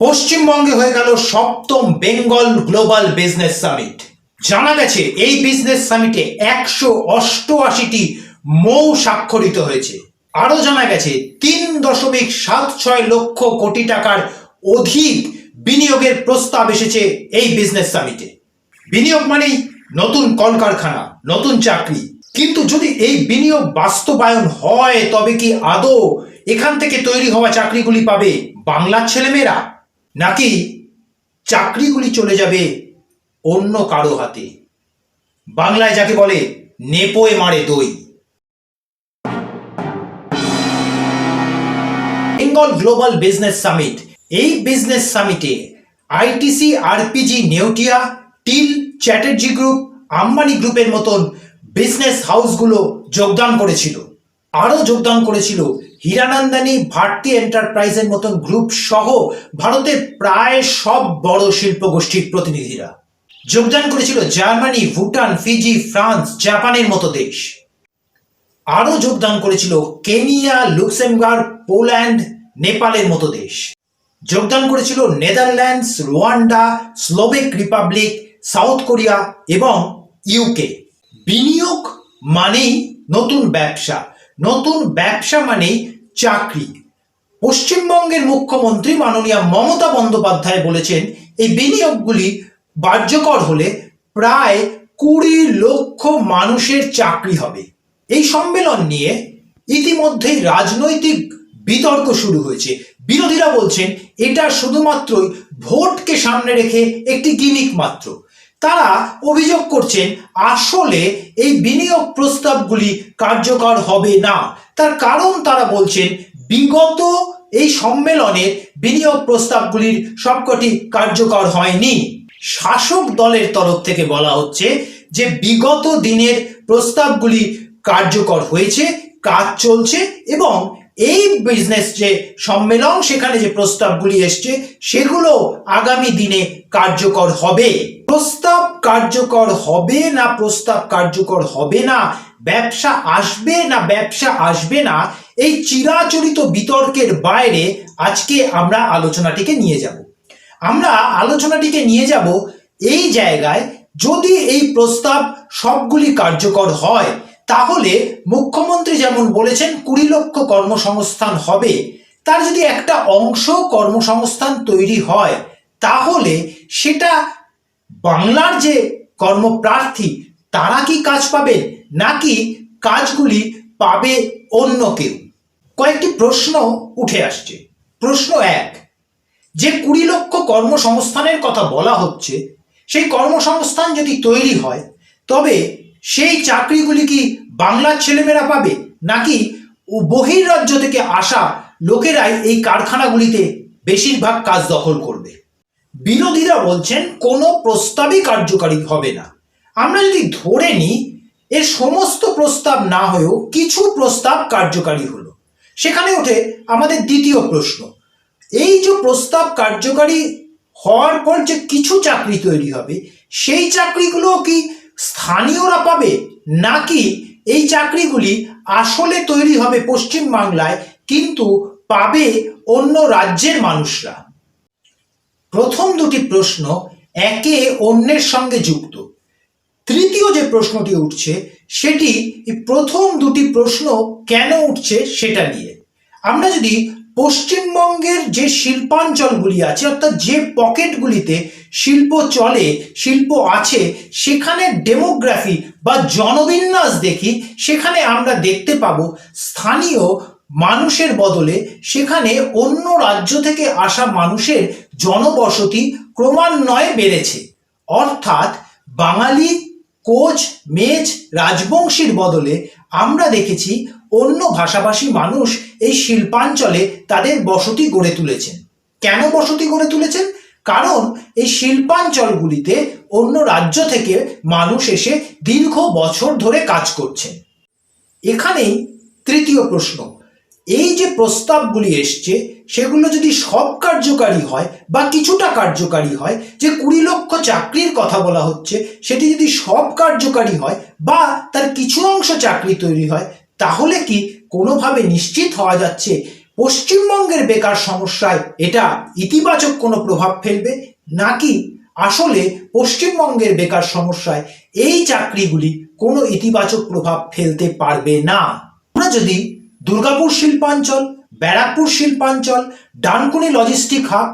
পশ্চিমবঙ্গে হয়ে গেল সপ্তম বেঙ্গল গ্লোবাল বিজনেস সামিট। জানা গেছে এই বিজনেস সামিটে 188টি মৌ স্বাক্ষরিত হয়েছে। আরো জানা গেছে 3.76 লক্ষ কোটি টাকার অধিক বিনিয়োগের প্রস্তাব এসেছে এই বিজনেস সামিটে। বিনিয়োগ মানেই নতুন কলকারখানা, নতুন চাকরি। কিন্তু যদি এই বিনিয়োগ বাস্তবায়ন হয় তবে কি আদৌ এখান থেকে তৈরি হওয়া চাকরিগুলি পাবে বাংলার ছেলেমেয়েরা, নাকি চাকরিগুলি চলে যাবে অন্য কারো হাতে? বাংলায় যাকে বলে নেপোয় মারে দই। বেঙ্গল গ্লোবাল বিজনেস সামিট, এই বিজনেস সামিটে আইটিসি, আরপিজি, নেউটিয়া, টিল, চ্যাটার্জি গ্রুপ, আম্বানি গ্রুপের মতন বিজনেস হাউসগুলো যোগদান করেছিল। আরও যোগদান করেছিল হীরানন্দানী, ভারতী এন্টারপ্রাইজের মতন গ্রুপ সহ ভারতের প্রায় সব বড় শিল্প গোষ্ঠীর প্রতিনিধিরা। যোগদান করেছিল জার্মানি, ভুটান, ফিজি, ফ্রান্স, জাপানের মতো দেশ। আরও যোগদান করেছিল কেনিয়া, লুক্সেমবার্গ, পোল্যান্ড, নেপালের মতো দেশ। যোগদান করেছিল Netherlands, Rwanda, Slovak Republic, South Korea এবং ইউকে। বিনিয়োগ মানেই নতুন ব্যবসা, নতুন ব্যবসা মানেই চাকরি। পশ্চিমবঙ্গের মুখ্যমন্ত্রী মাননীয়া মমতা বন্দ্যোপাধ্যায় বলেছেন এই বিনিয়োগগুলি কার্যকর হলে প্রায় 20 লক্ষ মানুষের চাকরি হবে। এই সম্মেলন নিয়ে ইতিমধ্যেই রাজনৈতিক বিতর্ক শুরু হয়েছে। বিরোধীরা বলছেন এটা শুধুমাত্রই ভোটকে সামনে রেখে একটি গিমিক মাত্র। তারা অভিযোগ করছেন আসলে এই বিনিয়োগ প্রস্তাবগুলি কার্যকর হবে না। তার কারণ তারা বলছেন বিগত এই সম্মেলনের বিনিয়োগ প্রস্তাবগুলির সবকটি কার্যকর হয়নি। শাসক দলের তরফ থেকে বলা হচ্ছে যে বিগত দিনের প্রস্তাবগুলি কার্যকর হয়েছে, কাজ চলছে এবং এই বিজনেস যে সম্মেলন সেখানে যে প্রস্তাবগুলি এসছে সেগুলো আগামী দিনে কার্যকর হবে। প্রস্তাব কার্যকর হবে না, প্রস্তাব কার্যকর হবে না, ব্যবসা আসবে না, ব্যবসা আসবে না, এই চিরাচরিত বিতর্কের বাইরে আজকে আমরা আলোচনাটিকে নিয়ে যাব এই জায়গায়। যদি এই প্রস্তাব সবগুলি কার্যকর হয় তাহলে মুখ্যমন্ত্রী যেমন বলেছেন 20 লক্ষ কর্মসংস্থান হবে, তার যদি একটা অংশ কর্মসংস্থান তৈরি হয় তাহলে সেটা বাংলার যে কর্মপ্রার্থী তারা কি কাজ পাবেন, নাকি কাজগুলি পাবে অন্য কেউ? কয়েকটি প্রশ্ন উঠে আসছে। প্রশ্ন 1, যে 20 লক্ষ কর্মসংস্থানের কথা বলা হচ্ছে সেই কর্মসংস্থান যদি তৈরি হয় তবে সেই চাকরিগুলি কি বাংলার ছেলেমেয়েরা পাবে, নাকি বহির্রাজ্য থেকে আসা লোকেরাই এই কারখানাগুলিতে বেশিরভাগ কাজ দখল করবে? বিরোধীরা বলছেন কোনো প্রস্তাবই কার্যকারী হবে না। আমরা যদি ধরে নিই এর সমস্ত প্রস্তাব না হয়েও কিছু প্রস্তাব কার্যকারী হলো, সেখানে ওঠে আমাদের দ্বিতীয় প্রশ্ন, এই যে প্রস্তাব কার্যকারী হওয়ার পর যে কিছু চাকরি তৈরি হবে সেই চাকরিগুলো কি স্থানীয়রা পাবে, নাকি এই চাকরিগুলি আসলে তৈরি হবে পশ্চিমবাংলায় কিন্তু পাবে অন্য রাজ্যের মানুষরা? প্রথম দুটি প্রশ্ন একে অন্যের সঙ্গে যুক্ত। তৃতীয় যে প্রশ্নটি উঠছে সেটি প্রথম দুটি প্রশ্ন কেন উঠছে সেটা নিয়ে। আমরা যদি পশ্চিমবঙ্গের যে শিল্পাঞ্চলগুলি আছে অর্থাৎ যে পকেটগুলিতে শিল্প চলে, শিল্প আছে, সেখানে ডেমোগ্রাফি বা জনবিন্যাস দেখি, সেখানে আমরা দেখতে পাবো স্থানীয় মানুষের বদলে সেখানে অন্য রাজ্য থেকে আসা মানুষের জনবসতি ক্রমান্বয়ে বেড়েছে। অর্থাৎ বাঙালি, কোচ, মেচ, রাজবংশীর বদলে আমরা দেখেছি অন্য ভাষাভাষী মানুষ এই শিল্পাঞ্চলে তাদের বসতি গড়ে তুলেছেন। কেন বসতি গড়ে তুলেছেন? কারণ এই শিল্পাঞ্চলগুলিতে অন্য রাজ্য থেকে মানুষ এসে দীর্ঘ বছর ধরে কাজ করছেন। এখানেই তৃতীয় প্রশ্ন, এই যে প্রস্তাবগুলি এসছে সেগুলো যদি সব কার্যকারী হয় বা কিছুটা কার্যকারী হয়, যে 20 লক্ষ চাকরির কথা বলা হচ্ছে সেটি যদি সব কার্যকারী হয় বা তার কিছু অংশ চাকরি তৈরি হয়, তাহলে কি কোনোভাবে নিশ্চিত হওয়া যাচ্ছে পশ্চিমবঙ্গের বেকার সমস্যায় এটা ইতিবাচক কোনো প্রভাব ফেলবে, নাকি আসলে পশ্চিমবঙ্গের বেকার সমস্যায় এই চাকরিগুলি কোনো ইতিবাচক প্রভাব ফেলতে পারবে না? আমরা যদি দুর্গাপুর শিল্পাঞ্চল, ব্যারাকপুর শিল্পাঞ্চল, ডানকুনি লজিস্টিক হাব,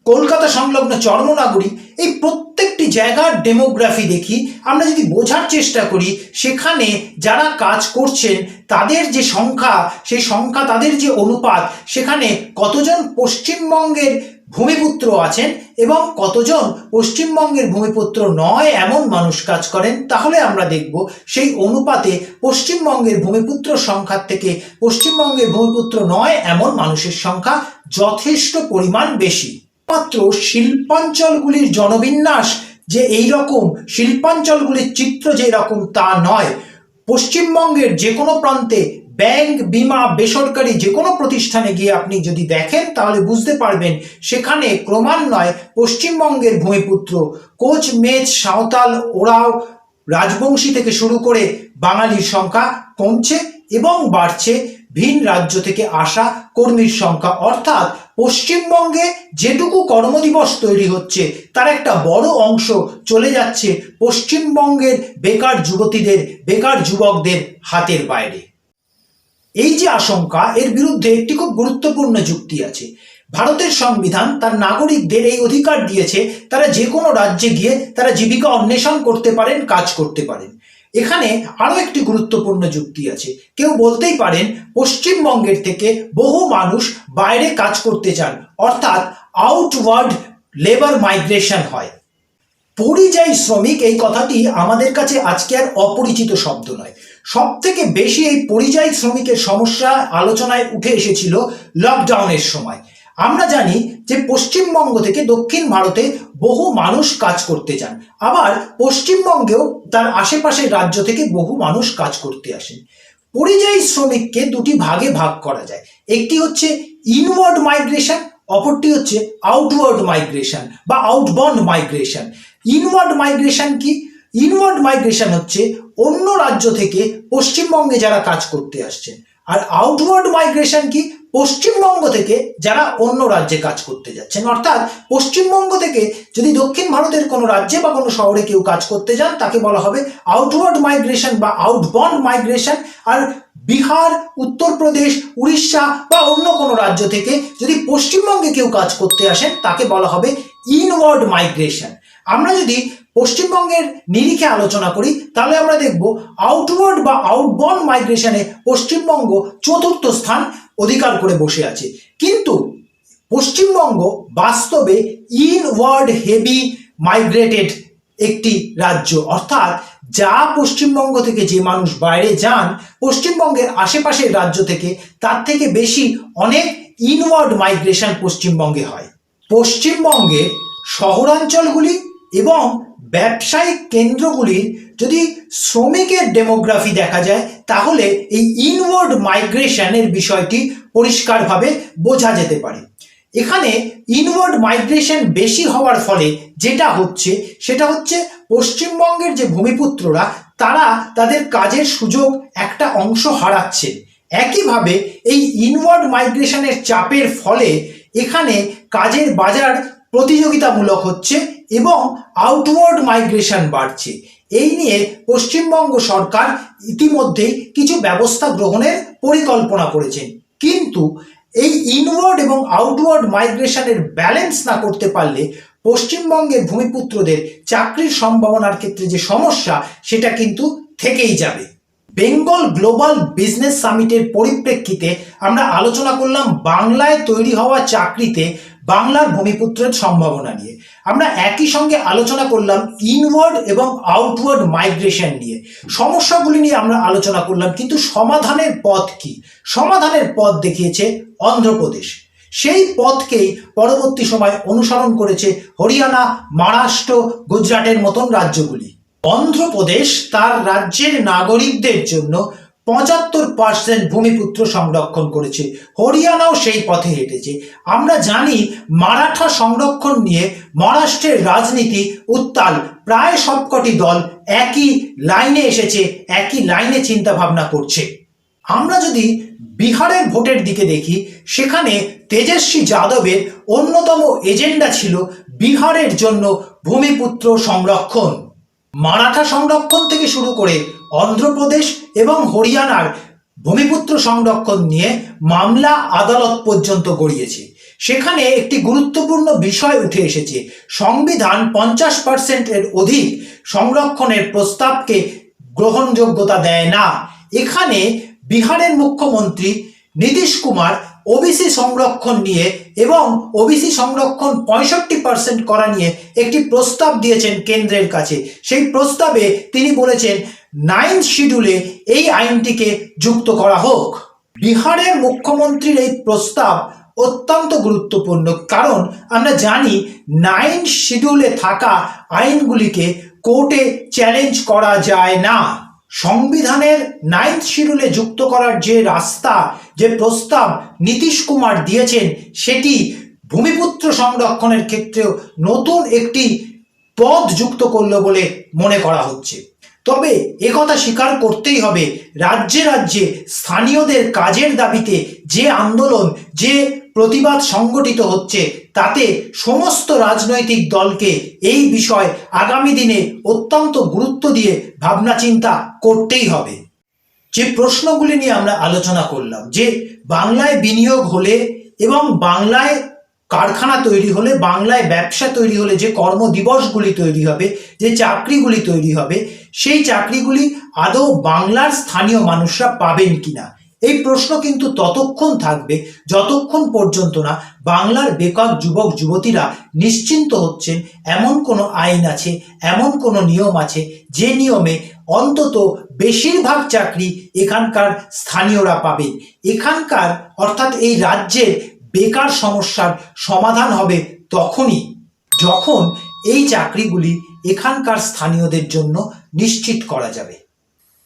কলকাতা সংলগ্ন চর্মনাগরী, এই প্রত্যেকটি জায়গার ডেমোগ্রাফি দেখি, আমরা যদি বোঝার চেষ্টা করি সেখানে যারা কাজ করছেন তাদের যে সংখ্যা, সেই সংখ্যা, তাদের যে অনুপাত, সেখানে কতজন পশ্চিমবঙ্গের ভূমিপুত্র আছেন এবং কতজন পশ্চিমবঙ্গের ভূমিপুত্র নয় এমন মানুষ কাজ করেন, তাহলে আমরা দেখব সেই অনুপাতে পশ্চিমবঙ্গের ভূমিপুত্র সংখ্যার থেকে পশ্চিমবঙ্গের ভূমিপুত্র নয় এমন মানুষের সংখ্যা যথেষ্ট পরিমাণ বেশি। মাত্র শিল্পাঞ্চলগুলির জনবিন্যাস যে এই রকম, শিল্পাঞ্চলগুলির চিত্র যে এরকম তা নয়। পশ্চিমবঙ্গের যে কোনো প্রান্তে ব্যাংক, বিমা, বেসরকারি যে কোনো প্রতিষ্ঠানে গিয়ে আপনি যদি দেখেন তাহলে বুঝতে পারবেন সেখানে ক্রমান্বয়ে পশ্চিমবঙ্গের ভূমিপুত্র, কোচ, মেচ, সাঁওতাল, ওরাও, রাজবংশী থেকে শুরু করে বাঙালির সংখ্যা কমছে এবং বাড়ছে ভিন রাজ্য থেকে আসা কর্মীর সংখ্যা। অর্থাৎ পশ্চিমবঙ্গে যেটুকু কর্মদিবস তৈরি হচ্ছে তার একটা বড় অংশ চলে যাচ্ছে পশ্চিমবঙ্গের বেকার যুবতীদের, বেকার যুবকদের হাতের বাইরে। এই যে আশঙ্কা, এর বিরুদ্ধে একটি খুব গুরুত্বপূর্ণ যুক্তি আছে। ভারতের সংবিধান তার নাগরিকদের এই অধিকার দিয়েছে তারা যে কোনো রাজ্যে গিয়ে তারা জীবিকা অন্বেষণ করতে পারেন, কাজ করতে পারেন। এখানে আরো একটি গুরুত্বপূর্ণ যুক্তি আছে। কেউ বলতেই পারেন পশ্চিমবঙ্গের থেকে বহু মানুষ বাইরে কাজ করতে চান, অর্থাৎ আউটওয়ার্ড লেবার মাইগ্রেশন হয়। পরিযায়ী শ্রমিক এই কথাটি আমাদের কাছে আজকে আর অপরিচিত শব্দ নয়। সব থেকে বেশি এই পরিযায়ী শ্রমিকের সমস্যা আলোচনায় উঠে এসেছিল লকডাউনের সময়। আমরা জানি যে পশ্চিমবঙ্গ থেকে দক্ষিণ ভারতে বহু মানুষ কাজ করতে যান, আবার পশ্চিমবঙ্গেও তার আশেপাশের রাজ্য থেকে বহু মানুষ কাজ করতে আসেন। পরিযায়ী শ্রমিককে দুটি ভাগে ভাগ করা যায়। একটি হচ্ছে ইনওয়ার্ড মাইগ্রেশন, অপরটি হচ্ছে আউটওয়ার্ড মাইগ্রেশন বা আউটবাউন্ড মাইগ্রেশন। ইনওয়ার্ড মাইগ্রেশন কি? ইনওয়ার্ড মাইগ্রেশন হচ্ছে অন্য রাজ্য থেকে পশ্চিমবঙ্গে যারা কাজ করতে আসছেন। আর আউটওয়ার্ড মাইগ্রেশন কি? পশ্চিমবঙ্গ থেকে যারা অন্য রাজ্যে কাজ করতে যাচ্ছেন। অর্থাৎ পশ্চিমবঙ্গ থেকে যদি দক্ষিণ ভারতের কোনো রাজ্যে বা কোনো শহরে কেউ কাজ করতে যান তাকে বলা হবে আউটওয়ার্ড মাইগ্রেশন বা আউটবাউন্ড মাইগ্রেশন। আর বিহার, উত্তরপ্রদেশ, উড়িষ্যা বা অন্য কোনো রাজ্য থেকে যদি পশ্চিমবঙ্গে কেউ কাজ করতে আসেন তাকে বলা হবে ইনওয়ার্ড মাইগ্রেশন। আমরা যদি পশ্চিমবঙ্গের নিরিখে আলোচনা করি তাহলে আমরা দেখব আউটওয়ার্ড বা আউটবাউন্ড মাইগ্রেশনে পশ্চিমবঙ্গ চতুর্থ স্থান অধিকার করে বসে আছে। কিন্তু পশ্চিমবঙ্গ বাস্তবে ইনওয়ার্ড হেভি মাইগ্রেটেড একটি রাজ্য। অর্থাৎ যা পশ্চিমবঙ্গ থেকে যে মানুষ বাইরে যান পশ্চিমবঙ্গের আশেপাশের রাজ্য থেকে, তার থেকে বেশি অনেক ইনওয়ার্ড মাইগ্রেশন পশ্চিমবঙ্গে হয়। পশ্চিমবঙ্গের শহরাঞ্চলগুলি এবং ব্যবসায়িক কেন্দ্রগুলির যদি শ্রমিকের ডেমোগ্রাফি দেখা যায় তাহলে এই ইনওয়ার্ড মাইগ্রেশনের বিষয়টি পরিষ্কারভাবে বোঝা যেতে পারে। এখানে ইনওয়ার্ড মাইগ্রেশন বেশি হওয়ার ফলে যেটা হচ্ছে সেটা হচ্ছে পশ্চিমবঙ্গের যে ভূমিপুত্ররা তারা তাদের কাজের সুযোগ একটা অংশ হারাচ্ছে। একইভাবে এই ইনওয়ার্ড মাইগ্রেশনের চাপের ফলে এখানে কাজের বাজার প্রতিযোগিতামূলক হচ্ছে এবং আউটওয়ার্ড মাইগ্রেশন বাড়ছে। এই নিয়ে পশ্চিমবঙ্গ সরকার ইতিমধ্যেই কিছু ব্যবস্থা গ্রহণের পরিকল্পনা করেছেন, কিন্তু এই ইনওয়ার্ড এবং আউটওয়ার্ড মাইগ্রেশনের ব্যালেন্স না করতে পারলে পশ্চিমবঙ্গের ভূমিপুত্রদের চাকরির সম্ভাবনার ক্ষেত্রে যে সমস্যা সেটা কিন্তু থেকেই যাবে। বেঙ্গল গ্লোবাল বিজনেস সামিটের পরিপ্রেক্ষিতে আমরা আলোচনা করলাম বাংলায় তৈরি হওয়া চাকরিতে বাংলার ভূমিপুত্রের সম্ভাবনা নিয়ে। আমরা একই সঙ্গে আলোচনা করলাম ইনওয়ার্ড এবং আউটওয়ার্ড মাইগ্রেশন নিয়ে, সমস্যাগুলি নিয়ে আমরা আলোচনা করলাম। কিন্তু সমাধানের পথ কি? সমাধানের পথ দেখিয়েছে অন্ধ্রপ্রদেশ। সেই পথকেই পরবর্তী সময় অনুসরণ করেছে হরিয়ানা, মহারাষ্ট্র, গুজরাটের মতন রাজ্যগুলি। অন্ধ্রপ্রদেশ তার রাজ্যের নাগরিকদের জন্য 75% ভূমিপুত্র সংরক্ষণ করেছে। হরিয়ানাও সেই পথে হেঁটেছে। আমরা জানি মারাঠা সংরক্ষণ নিয়ে মহারাষ্ট্রের রাজনীতি উত্তাল। প্রায় সবকটি দল একই লাইনে এসেছে, একই লাইনে চিন্তা ভাবনা করছে। আমরা যদি বিহারের ভোটের দিকে দেখি, সেখানে তেজস্বী যাদবের অন্যতম এজেন্ডা ছিল বিহারের জন্য ভূমিপুত্র সংরক্ষণ। মারাঠা সংরক্ষণ থেকে শুরু করে অন্ধ্রপ্রদেশ এবং হরিয়ানার ভূমিপুত্র সংরক্ষণ নিয়ে মামলা আদালত পর্যন্ত গড়িয়েছে। সেখানে একটি গুরুত্বপূর্ণ বিষয় উঠে এসেছে, সংবিধান 50% অধিক সংরক্ষণের প্রস্তাবকে গ্রহণযোগ্যতা দেয় না। এখানে বিহারের মুখ্যমন্ত্রী নীতিশ কুমার ওবিসি সংরক্ষণ নিয়ে এবং ওবিসি সংরক্ষণ 65% করা নিয়ে একটি প্রস্তাব দিয়েছেন কেন্দ্রের কাছে। সেই প্রস্তাবে তিনি বলেছেন 9th শিডিউলে এই আইনটিকে যুক্ত করা হোক। বিহারের মুখ্যমন্ত্রীর এই প্রস্তাব অত্যন্ত গুরুত্বপূর্ণ, কারণ আমরা জানি 9th শিডিউলে থাকা আইনগুলিকে কোর্টে চ্যালেঞ্জ করা যায় না। সংবিধানের 9th শিডিউলে যুক্ত করার যে রাস্তা, যে প্রস্তাব নীতিশ কুমার দিয়েছেন, সেটি ভূমিপুত্র সংরক্ষণের ক্ষেত্রেও নতুন একটি পদ যুক্ত করল বলে মনে করা হচ্ছে। তবে একথা স্বীকার করতেই হবে, রাজ্যে রাজ্যে স্থানীয়দের কাজের দাবিতে যে আন্দোলন, যে প্রতিবাদ সংগঠিত হচ্ছে, তাতে সমস্ত রাজনৈতিক দলকে এই বিষয় আগামী দিনে অত্যন্ত গুরুত্ব দিয়ে ভাবনা চিন্তা করতেই হবে। যে প্রশ্নগুলি নিয়ে আমরা আলোচনা করলাম, যে বাংলায় বিনিয়োগ হলে এবং বাংলায় কারখানা তৈরি হলে, বাংলায় ব্যবসা তৈরি হলে যে কর্মদিবসগুলি তৈরি হবে, যে চাকরিগুলি তৈরি হবে, সেই চাকরিগুলি আদৌ বাংলার স্থানীয় মানুষরা পাবেন কিনা, এই প্রশ্ন কিন্তু ততক্ষণ থাকবে যতক্ষণ পর্যন্ত না বাংলার বেকার যুবক যুবতীরা নিশ্চিন্ত হচ্ছেন এমন কোনো আইন আছে, এমন কোনো নিয়ম আছে, যে নিয়মে অন্তত বেশিরভাগ চাকরি এখানকার স্থানীয়রা পাবেন। এখানকার অর্থাৎ এই রাজ্যের বেকার সমস্যার সমাধান হবে তখনই যখন এই চাকরিগুলি এখানকার স্থানীয়দের জন্য নিশ্চিত করা যাবে।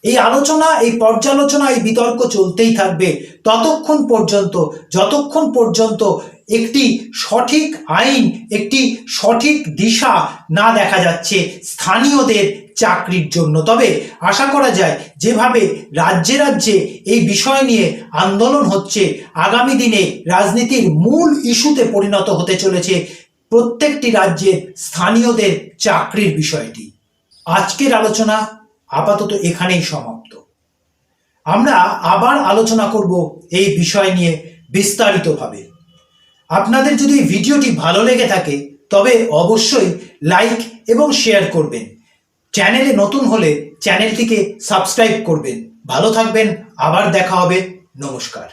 এই আলোচনা, এই পর্যালোচনা, এই বিতর্ক চলতেই থাকবে ততক্ষণ পর্যন্ত যতক্ষণ পর্যন্ত একটি সঠিক আইন, একটি সঠিক দিশা না দেখা যাচ্ছে স্থানীয়দের চাকরির জন্য। তবে আশা করা যায় যেভাবে রাজ্যে রাজ্যে এই বিষয় নিয়ে আন্দোলন হচ্ছে, আগামী দিনে রাজনীতির মূল ইস্যুতে পরিণত হতে চলেছে প্রত্যেকটি রাজ্যের স্থানীয়দের চাকরির বিষয়টি। আজকের আলোচনা আপাতত এখানেই সমাপ্ত। আমরা আবার আলোচনা করব এই বিষয় নিয়ে বিস্তারিতভাবে। আপনাদের যদি ভিডিওটি ভালো লেগে থাকে তবে অবশ্যই লাইক এবং শেয়ার করবেন। চ্যানেলে নতুন হলে চ্যানেলটিকে সাবস্ক্রাইব করবেন। ভালো থাকবেন, আবার দেখা হবে। নমস্কার।